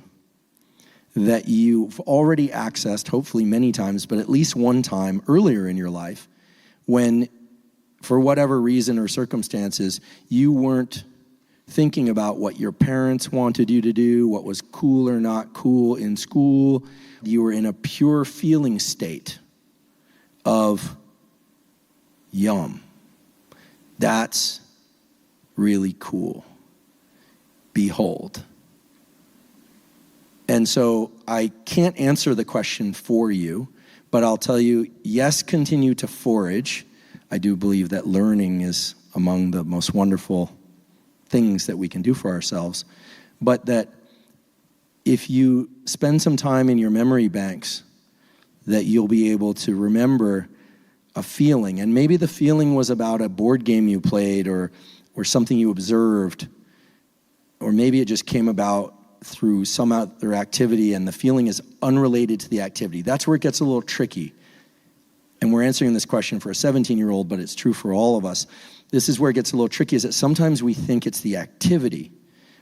that you've already accessed, hopefully many times, but at least one time earlier in your life, when, for whatever reason or circumstances, you weren't thinking about what your parents wanted you to do, what was cool or not cool in school. You were in a pure feeling state of yum. That's really cool. Behold. And so I can't answer the question for you, but I'll tell you, yes, continue to forage. I do believe that learning is among the most wonderful things that we can do for ourselves, but that if you spend some time in your memory banks, that you'll be able to remember a feeling. And maybe the feeling was about a board game you played or something you observed, or maybe it just came about through some other activity and the feeling is unrelated to the activity. That's where it gets a little tricky. And we're answering this question for a 17-year-old, but it's true for all of us. This is where it gets a little tricky, is that sometimes we think it's the activity,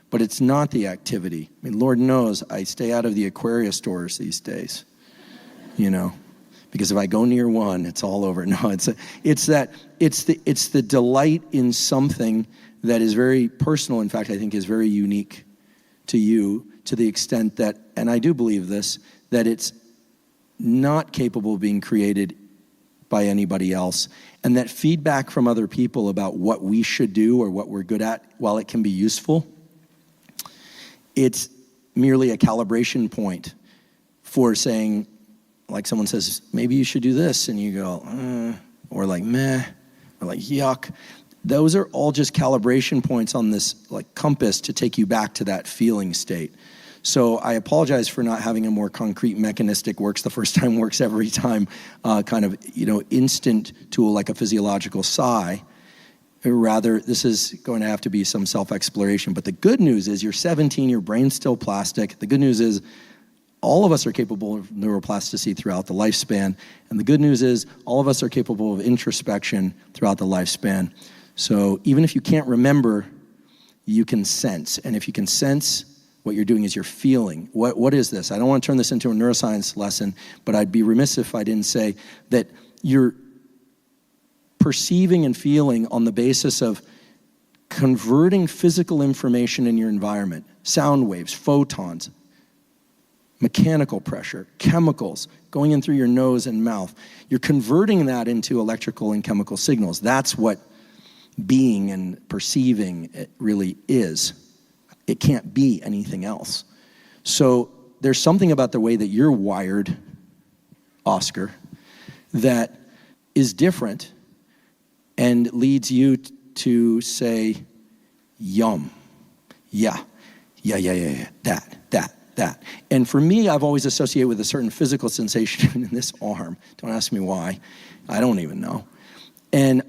but it's not the activity. I mean, Lord knows I stay out of the Aquarius stores these days, because if I go near one, it's all over. No, it's the delight in something that is very personal. In fact, I think is very unique to you, to the extent that, and I do believe this, that it's not capable of being created by anybody else, and that feedback from other people about what we should do or what we're good at, while it can be useful, it's merely a calibration point for saying, like someone says, maybe you should do this, and you go, or like meh, or like yuck. Those are all just calibration points on this like compass to take you back to that feeling state. So I apologize for not having a more concrete mechanistic works the first time, works every time kind of instant tool like a physiological sigh. Rather, this is going to have to be some self-exploration. But the good news is you're 17, your brain's still plastic. The good news is all of us are capable of neuroplasticity throughout the lifespan. And the good news is all of us are capable of introspection throughout the lifespan. So even if you can't remember, you can sense. And if you can sense, what you're doing is you're feeling. What is this? I don't want to turn this into a neuroscience lesson, but I'd be remiss if I didn't say that you're perceiving and feeling on the basis of converting physical information in your environment, sound waves, photons, mechanical pressure, chemicals going in through your nose and mouth. You're converting that into electrical and chemical signals. That's what being and perceiving it really is. It can't be anything else. So there's something about the way that you're wired, Oscar, that is different and leads you to say, yum, yeah, that. And for me, I've always associated with a certain physical sensation in this arm. Don't ask me why. I don't even know. And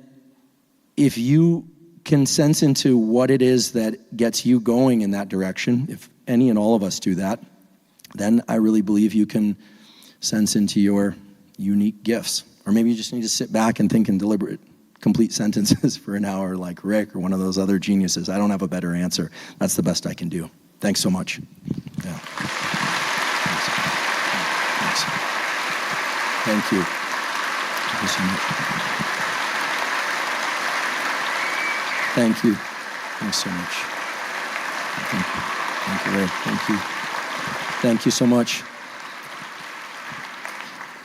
if you can sense into what it is that gets you going in that direction, if any and all of us do that, then I really believe you can sense into your unique gifts. Or maybe you just need to sit back and think in deliberate, complete sentences for an hour like Rick or one of those other geniuses. I don't have a better answer. That's the best I can do. Thanks so much. Yeah. Thanks. Thank you. Thank you so much. Thank you. Thanks so much. Thank you. Thank you, Ray. Thank you. Thank you so much.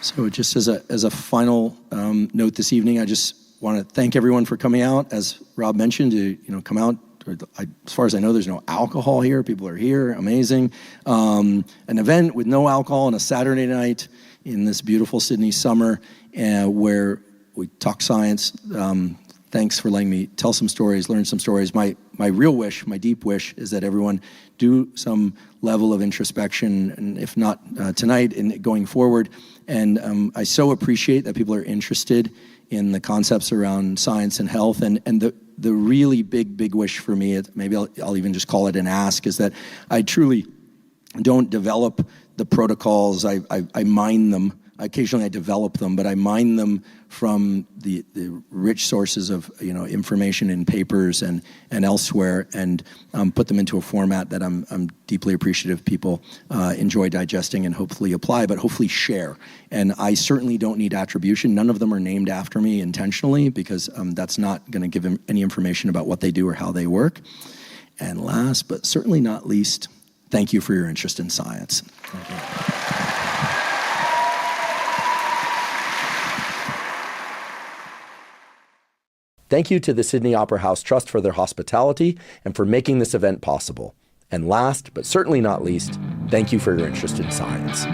So just as a final note this evening, I just want to thank everyone for coming out. As Rob mentioned, to come out. As far as I know, there's no alcohol here. People are here. Amazing. An event with no alcohol on a Saturday night in this beautiful Sydney summer, where we talk science. Thanks for letting me tell some stories, learn some stories. My real wish, my deep wish, is that everyone do some level of introspection, and if not tonight, and going forward. And I so appreciate that people are interested in the concepts around science and health. And the really big wish for me, maybe I'll even just call it an ask, is that I truly don't develop the protocols. I mine them. Occasionally I develop them, but I mine them from the rich sources of information in papers and elsewhere, and put them into a format that I'm deeply appreciative people enjoy digesting and hopefully apply, but hopefully share. And I certainly don't need attribution. None of them are named after me intentionally, because that's not going to give them any information about what they do or how they work. And last, but certainly not least, thank you for your interest in science. Thank you. Thank you to the Sydney Opera House Trust for their hospitality and for making this event possible. And last, but certainly not least, thank you for your interest in science.